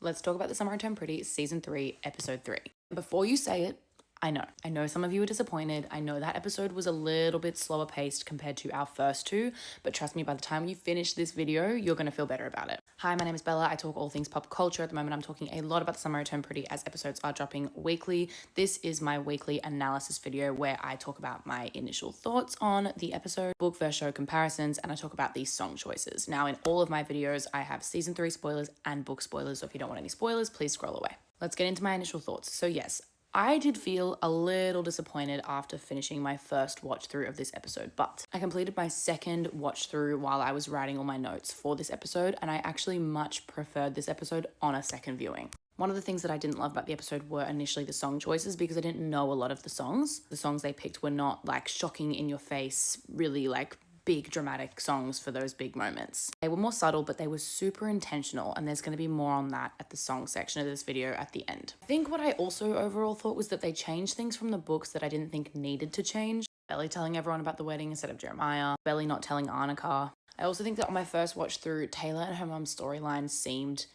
Let's talk about The Summer I Turned Pretty, Season 3, Episode 3. Before you say it, I know some of you are disappointed. I know that episode was a little bit slower paced compared to our first two, but trust me, by the time you finish this video, you're going to feel better about it. Hi, my name is Bella. I talk all things pop culture. At the moment, I'm talking a lot about The Summer I Turned Pretty as episodes are dropping weekly. This is my weekly analysis video where I talk about my initial thoughts on the episode, book versus show comparisons, and I talk about these song choices. Now, in all of my videos, I have Season 3 spoilers and book spoilers, so if you don't want any spoilers, please scroll away. Let's get into my initial thoughts. So yes, I did feel a little disappointed after finishing my first watch through of this episode, but I completed my second watch through while I was writing all my notes for this episode, and I actually much preferred this episode on a second viewing. One of the things that I didn't love about the episode were initially the song choices because I didn't know a lot of the songs. The songs they picked were not like shocking in your face, really like big dramatic songs for those big moments. They were more subtle, but they were super intentional, and there's going to be more on that at the song section of this video at the end. I think what I also overall thought was that they changed things from the books that I didn't think needed to change. Belly telling everyone about the wedding instead of Jeremiah, Belly not telling Annika. I also think that on my first watch through, Taylor and her mom's storyline seemed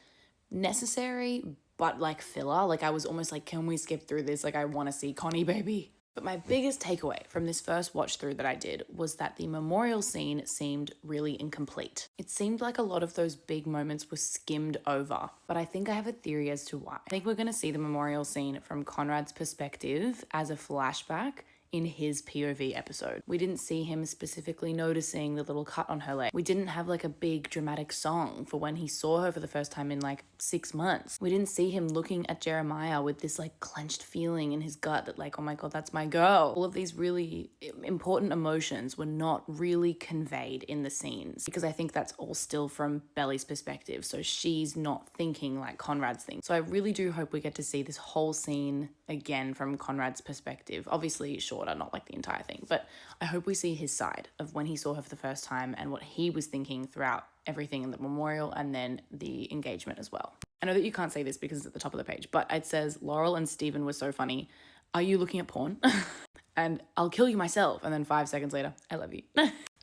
necessary, but like filler. Like I was almost like, can we skip through this? Like I want to see Connie, baby. But my biggest takeaway from this first watch through that I did was that the memorial scene seemed really incomplete. It seemed like a lot of those big moments were skimmed over, but I think I have a theory as to why. I think we're going to see the memorial scene from Conrad's perspective as a flashback in his POV episode. We didn't see him specifically noticing the little cut on her leg. We didn't have like a big dramatic song for when he saw her for the first time in like 6 months. We didn't see him looking at Jeremiah with this like clenched feeling in his gut that like, oh my God, that's my girl. All of these really important emotions were not really conveyed in the scenes because I think that's all still from Belly's perspective. So she's not thinking like Conrad's thinking. So I really do hope we get to see this whole scene again from Conrad's perspective. Obviously shorter, not like the entire thing, but I hope we see his side of when he saw her for the first time and what he was thinking throughout everything in the memorial and then the engagement as well. I know that you can't say this because it's at the top of the page, but it says Laurel and Steven were so funny. Are you looking at porn? And I'll kill you myself. And then 5 seconds later, I love you.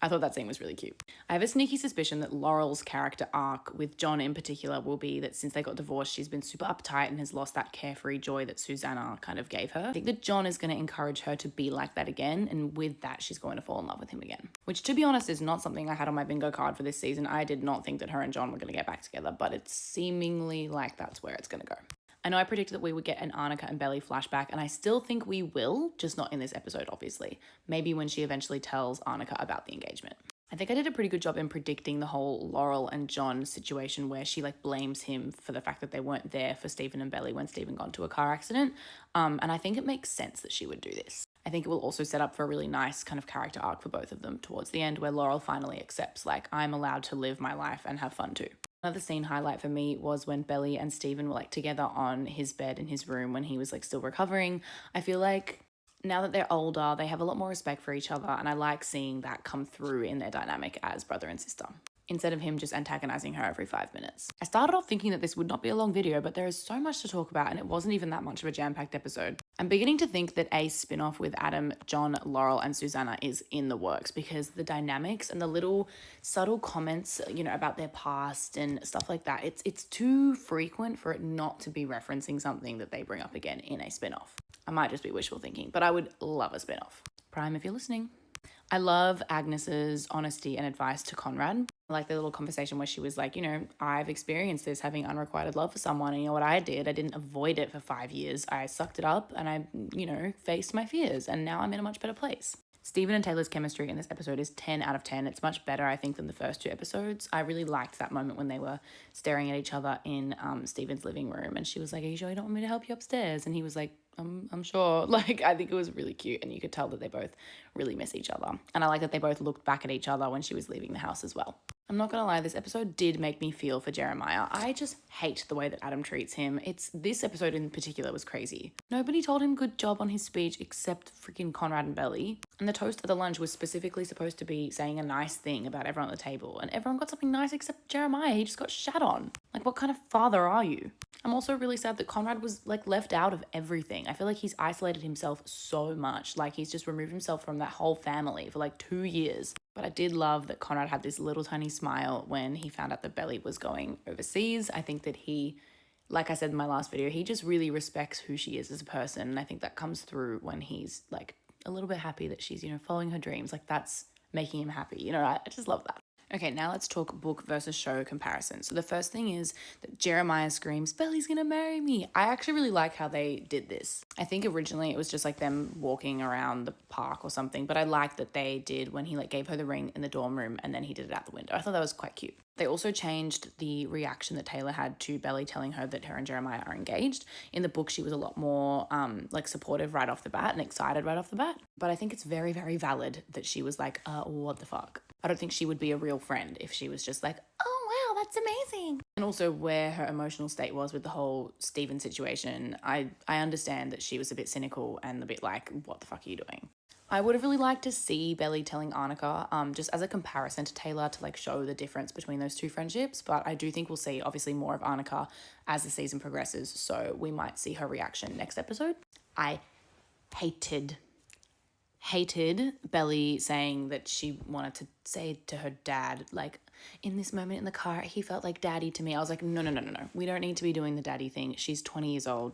I thought that scene was really cute. I have a sneaky suspicion that Laurel's character arc with John in particular will be that since they got divorced, she's been super uptight and has lost that carefree joy that Susanna kind of gave her. I think that John is going to encourage her to be like that again, and with that, she's going to fall in love with him again. Which, to be honest, is not something I had on my bingo card for this season. I did not think that her and John were going to get back together, but it's seemingly like that's where it's going to go. I know I predicted that we would get an Annika and Belly flashback, and I still think we will, just not in this episode, obviously. Maybe when she eventually tells Annika about the engagement. I think I did a pretty good job in predicting the whole Laurel and John situation where she like blames him for the fact that they weren't there for Steven and Belly when Steven got into a car accident. And I think it makes sense that she would do this. I think it will also set up for a really nice kind of character arc for both of them towards the end where Laurel finally accepts like, I'm allowed to live my life and have fun too. Another scene highlight for me was when Belly and Steven were like together on his bed in his room when he was like still recovering. I feel like now that they're older, they have a lot more respect for each other, and I like seeing that come through in their dynamic as brother and sister, instead of him just antagonizing her every 5 minutes. I started off thinking that this would not be a long video, but there is so much to talk about, and it wasn't even that much of a jam-packed episode. I'm beginning to think that a spin-off with Adam, John, Laurel, and Susanna is in the works because the dynamics and the little subtle comments, you know, about their past and stuff like that, it's too frequent for it not to be referencing something that they bring up again in a spin-off. I might just be wishful thinking, but I would love a spin-off. Prime, if you're listening. I love Agnes's honesty and advice to Conrad. I like the little conversation where she was like, you know, I've experienced this, having unrequited love for someone, and you know what I did? I didn't avoid it for 5 years. I sucked it up and I, you know, faced my fears, and now I'm in a much better place. Steven and Taylor's chemistry in this episode is 10 out of 10. It's much better, I think, than the first 2 episodes. I really liked that moment when they were staring at each other in Steven's living room, and she was like, are you sure you don't want me to help you upstairs? And he was like, I'm sure. Like, I think it was really cute, and you could tell that they both really miss each other. And I like that they both looked back at each other when she was leaving the house as well. I'm not gonna lie, this episode did make me feel for Jeremiah. I just hate the way that Adam treats him. This episode in particular was crazy. Nobody told him good job on his speech except freaking Conrad and Belly. And the toast at the lunch was specifically supposed to be saying a nice thing about everyone at the table, and everyone got something nice except Jeremiah. He just got shat on. Like, what kind of father are you? I'm also really sad that Conrad was like left out of everything. I feel like he's isolated himself so much. Like, he's just removed himself from that whole family for like 2 years. But I did love that Conrad had this little tiny smile when he found out that Belly was going overseas. I think that he like I said in my last video, he just really respects who she is as a person. And I think that comes through when he's like a little bit happy that she's, following her dreams. Like that's making him happy. I just love that. Okay, now let's talk book versus show comparison. So the first thing is that Jeremiah screams, Belly's gonna marry me. I actually really like how they did this. I think originally it was just like them walking around the park or something, but I like that they did when he like gave her the ring in the dorm room and then he did it out the window. I thought that was quite cute. They also changed the reaction that Taylor had to Belly telling her that her and Jeremiah are engaged. In the book, she was a lot more like supportive right off the bat and excited right off the bat. But I think it's very, very valid that she was like, what the fuck? I don't think she would be a real friend if she was just like, oh, wow, that's amazing. And also where her emotional state was with the whole Steven situation, I understand that she was a bit cynical and a bit like, what the fuck are you doing? I would have really liked to see Belly telling Arnica, just as a comparison to Taylor to like show the difference between those two friendships. But I do think we'll see obviously more of Arnica as the season progresses. So we might see her reaction next episode. I hated Belly saying that she wanted to say to her dad, like, in this moment in the car, he felt like daddy to me. I was like, no. We don't need to be doing the daddy thing. She's 20 years old.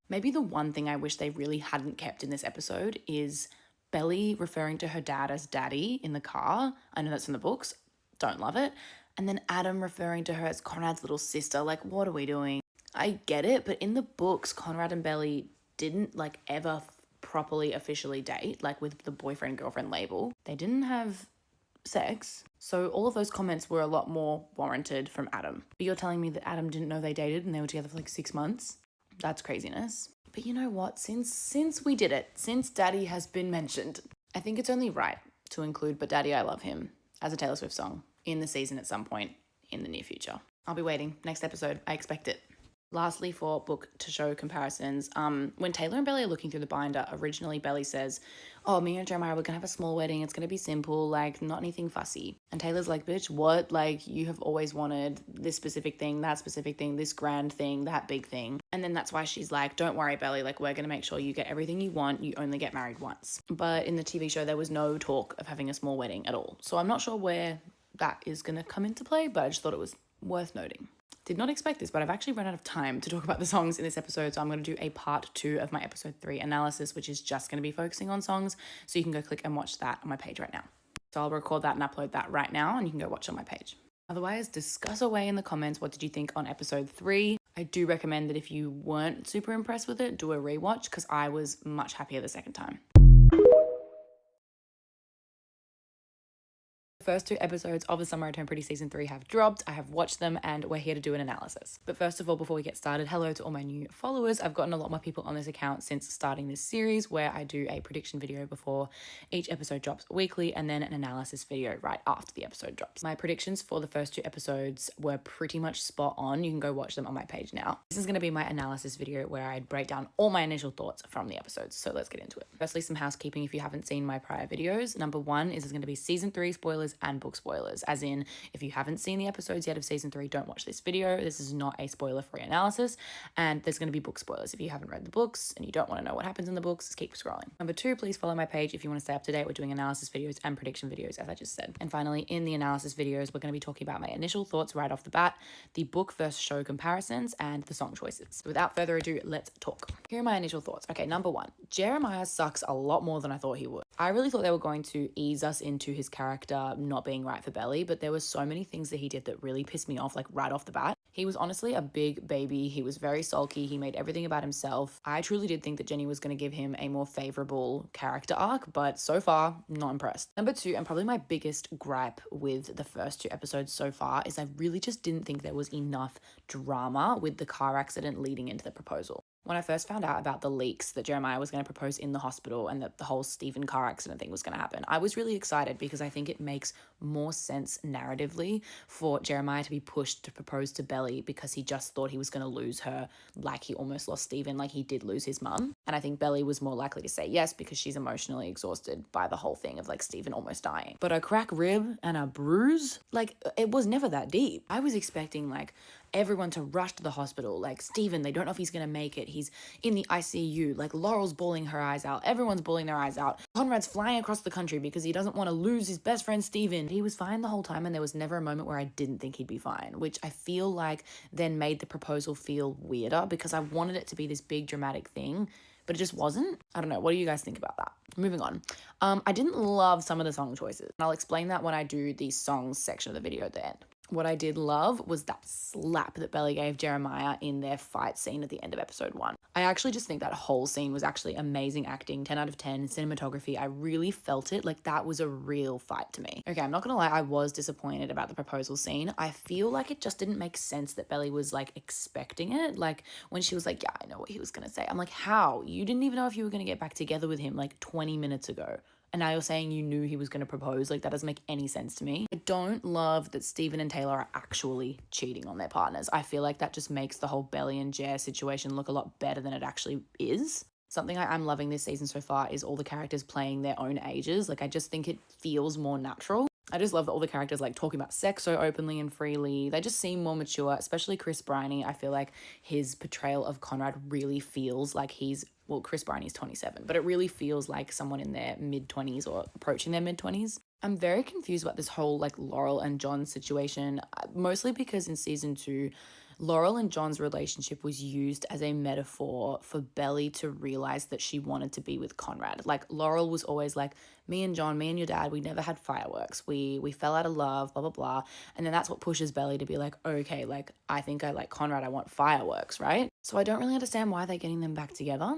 Maybe the one thing I wish they really hadn't kept in this episode is Belly referring to her dad as daddy in the car. I know that's in the books. Don't love it. And then Adam referring to her as Conrad's little sister. Like, what are we doing? I get it, but in the books, Conrad and Belly didn't like ever properly officially date, like with the boyfriend-girlfriend label. They didn't have sex. So all of those comments were a lot more warranted from Adam. But you're telling me that Adam didn't know they dated and they were together for like 6 months? That's craziness. But you know what? Since we did it, since Daddy has been mentioned, I think it's only right to include But Daddy I Love Him as a Taylor Swift song in the season at some point in the near future. I'll be waiting. Next episode. I expect it. Lastly, for book to show comparisons, when Taylor and Belly are looking through the binder, originally Belly says, oh, me and Jeremiah, we're gonna have a small wedding, it's gonna be simple, like not anything fussy. And Taylor's like, bitch, what? Like, you have always wanted this specific thing, that specific thing, this grand thing, that big thing. And then that's why she's like, don't worry, Belly, like we're gonna make sure you get everything you want, you only get married once. But in the TV show, there was no talk of having a small wedding at all. So I'm not sure where that is gonna come into play, but I just thought it was worth noting. Did not expect this, but I've actually run out of time to talk about the songs in this episode, so I'm going to do a part 2 of my episode 3 analysis, which is just going to be focusing on songs, so you can go click and watch that on my page right now. So I'll record that and upload that right now, and you can go watch it on my page. Otherwise, discuss away in the comments what did you think on episode 3. I do recommend that if you weren't super impressed with it, do a rewatch, because I was much happier the second time. First 2 episodes of the Summer I Turned Pretty Season 3 have dropped. I have watched them and we're here to do an analysis. But first of all, before we get started, hello to all my new followers. I've gotten a lot more people on this account since starting this series, where I do a prediction video before each episode drops weekly and then an analysis video right after the episode drops. My predictions for the first 2 episodes were pretty much spot on. You can go watch them on my page now. This is going to be my analysis video where I break down all my initial thoughts from the episodes. So let's get into it. Firstly, some housekeeping if you haven't seen my prior videos. Number 1 is going to be season 3 spoilers and book spoilers, as in if you haven't seen the episodes yet of season 3, don't watch this video. This is not a spoiler free analysis, and there's going to be book spoilers. If you haven't read the books and you don't want to know what happens in the books, keep scrolling. Number 2, please follow my page if you want to stay up to date. We're doing analysis videos and prediction videos, as I just said. And finally, in the analysis videos, we're going to be talking about my initial thoughts right off the bat, the book versus show comparisons, and the song choices. So without further ado, let's talk. Here are my initial thoughts. Okay, number 1, Jeremiah sucks a lot more than I thought he would. I really thought they were going to ease us into his character not being right for Belly, but there were so many things that he did that really pissed me off, like right off the bat. He was honestly a big baby. He was very sulky. He made everything about himself. I truly did think that Jenny was going to give him a more favorable character arc, but so far, not impressed. Number 2, and probably my biggest gripe with the first 2 episodes so far, is I really just didn't think there was enough drama with the car accident leading into the proposal. When I first found out about the leaks that Jeremiah was going to propose in the hospital and that the whole Steven car accident thing was going to happen, I was really excited because I think it makes more sense narratively for Jeremiah to be pushed to propose to Belly because he just thought he was going to lose her, like he almost lost Steven, like he did lose his mum. And I think Belly was more likely to say yes because she's emotionally exhausted by the whole thing of like Steven almost dying. But a crack rib and a bruise, like it was never that deep. I was expecting like everyone to rush to the hospital. Like, Steven, they don't know if he's gonna make it. He's in the ICU. Like, Laurel's bawling her eyes out. Everyone's bawling their eyes out. Conrad's flying across the country because he doesn't want to lose his best friend, Steven. He was fine the whole time, and there was never a moment where I didn't think he'd be fine, which I feel like then made the proposal feel weirder because I wanted it to be this big dramatic thing, but it just wasn't. I don't know. What do you guys think about that? Moving on. I didn't love some of the song choices. And I'll explain that when I do the songs section of the video at the end. What I did love was that slap that Belly gave Jeremiah in their fight scene at the end of episode 1. I actually just think that whole scene was actually amazing acting, 10 out of 10, cinematography. I really felt it. Like, that was a real fight to me. Okay, I'm not gonna lie, I was disappointed about the proposal scene. I feel like it just didn't make sense that Belly was, like, expecting it. Like, when she was like, yeah, I know what he was gonna say. I'm like, how? You didn't even know if you were gonna get back together with him, like, 20 minutes ago. And now you're saying you knew he was going to propose. Like, that doesn't make any sense to me. I don't love that Steven and Taylor are actually cheating on their partners. I feel like that just makes the whole Belly and Jer situation look a lot better than it actually is. Something I'm loving this season so far is all the characters playing their own ages. Like, I just think it feels more natural. I just love that all the characters like talking about sex so openly and freely. They just seem more mature, especially Chris Briney. I feel like his portrayal of Conrad really feels like well, Chris Briney's 27, but it really feels like someone in their mid-20s or approaching their mid-20s. I'm very confused about this whole like Laurel and John situation, mostly because in season 2, Laurel and John's relationship was used as a metaphor for Belly to realize that she wanted to be with Conrad. Like, Laurel was always like, me and John, me and your dad, we never had fireworks. We fell out of love, blah, blah, blah. And then that's what pushes Belly to be like, okay, like, I think I like Conrad, I want fireworks, right? So I don't really understand why they're getting them back together.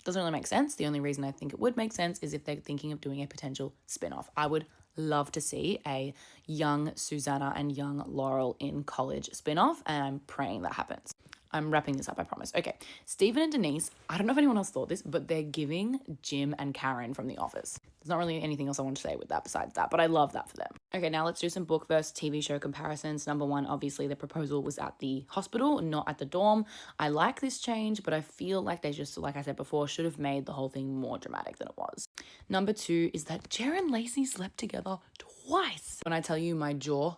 Doesn't really make sense. The only reason I think it would make sense is if they're thinking of doing a potential spin-off. I would love to see a young Susanna and young Laurel in college spin-off, and I'm praying that happens. I'm wrapping this up, I promise. Okay, Steven and Denise, I don't know if anyone else thought this, but they're giving Jim and Karen from The Office. There's not really anything else I want to say with that besides that, but I love that for them. Okay, now let's do some book versus TV show comparisons. Number 1, obviously the proposal was at the hospital, not at the dorm. I like this change, but I feel like they just, like I said before, should have made the whole thing more dramatic than it was. Number 2 is that Jer and Lacey slept together twice. When I tell you my jaw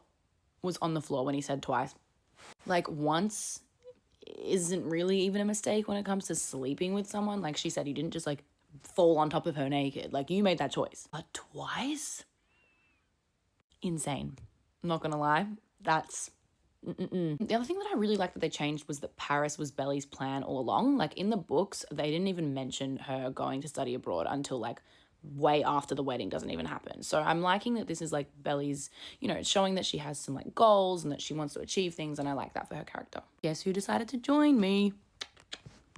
was on the floor when he said twice. Like, once isn't really even a mistake when it comes to sleeping with someone. Like she said, you didn't just like fall on top of her naked. Like, you made that choice. But twice? Insane. I'm not gonna lie. That's The other thing that I really liked that they changed was that Paris was Belly's plan all along. Like, in the books, they didn't even mention her going to study abroad until like way after the wedding doesn't even happen. So I'm liking that this is like Belly's, it's showing that she has some like goals and that she wants to achieve things, and I like that for her character. Guess who decided to join me?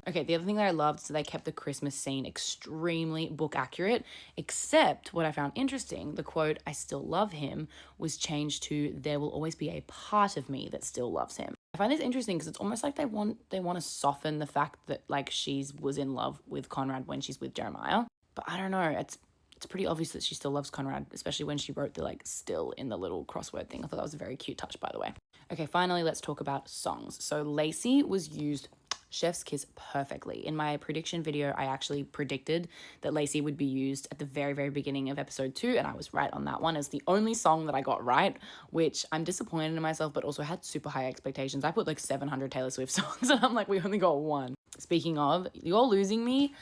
Okay, the other thing that I loved is that they kept the Christmas scene extremely book accurate, except what I found interesting, the quote, "I still love him," was changed to, "There will always be a part of me that still loves him." I find this interesting because it's almost like they want to soften the fact that like she was in love with Conrad when she's with Jeremiah. But I don't know, it's pretty obvious that she still loves Conrad, especially when she wrote the like "still" in the little crossword thing. I thought that was a very cute touch, by the way. Okay, finally, let's talk about songs. So Lacey was used chef's kiss perfectly. In my prediction video, I actually predicted that Lacey would be used at the very, very beginning of episode 2, and I was right on that one. It's the only song that I got right, which I'm disappointed in myself, but also had super high expectations. I put like 700 Taylor Swift songs, and I'm like, we only got one. Speaking of, You're Losing Me,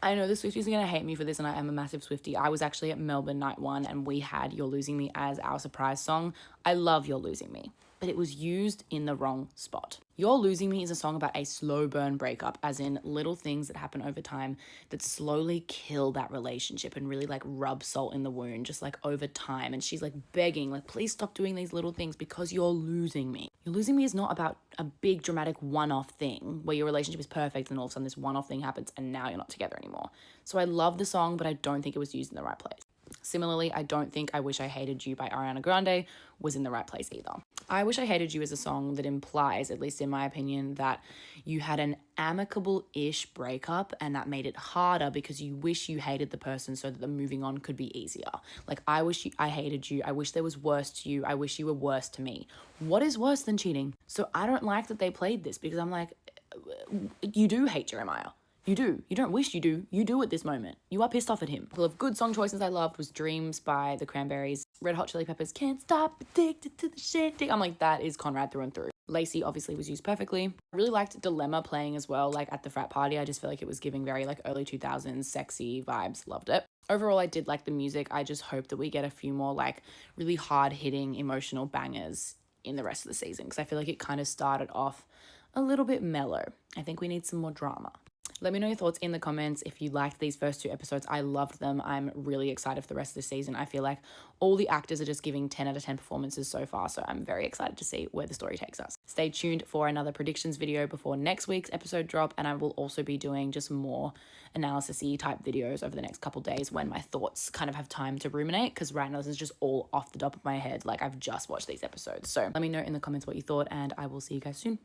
I know the Swifties are going to hate me for this, and I am a massive Swiftie. I was actually at Melbourne night 1, and we had You're Losing Me as our surprise song. I love You're Losing Me, but it was used in the wrong spot. You're Losing Me is a song about a slow burn breakup, as in little things that happen over time that slowly kill that relationship and really like rub salt in the wound, just like over time. And she's like begging, like, please stop doing these little things because you're losing me. You're Losing Me is not about a big dramatic one-off thing where your relationship is perfect and all of a sudden this one-off thing happens and now you're not together anymore. So I love the song, but I don't think it was used in the right place. Similarly, I don't think I Wish I Hated You by Ariana Grande was in the right place either. I Wish I Hated You is a song that implies, at least in my opinion, that you had an amicable-ish breakup and that made it harder because you wish you hated the person so that the moving on could be easier. Like, I hated you. I wish there was worse to you. I wish you were worse to me. What is worse than cheating? So I don't like that they played this because I'm like, you do hate Jeremiah. You do. You don't wish you do. You do at this moment. You are pissed off at him. A couple of good song choices I loved was Dreams by the Cranberries. Red Hot Chili Peppers, Can't Stop Addicted to the Shit. I'm like, that is Conrad through and through. Lacey obviously was used perfectly. I really liked Dilemma playing as well, like at the frat party. I just feel like it was giving very like early 2000s sexy vibes. Loved it. Overall, I did like the music. I just hope that we get a few more like really hard-hitting emotional bangers in the rest of the season, because I feel like it kind of started off a little bit mellow. I think we need some more drama. Let me know your thoughts in the comments if you liked these first 2 episodes. I loved them. I'm really excited for the rest of the season. I feel like all the actors are just giving 10 out of 10 performances so far, so I'm very excited to see where the story takes us. Stay tuned for another predictions video before next week's episode drop, and I will also be doing just more analysis-y type videos over the next couple days when my thoughts kind of have time to ruminate, because right now this is just all off the top of my head. Like, I've just watched these episodes. So let me know in the comments what you thought, and I will see you guys soon.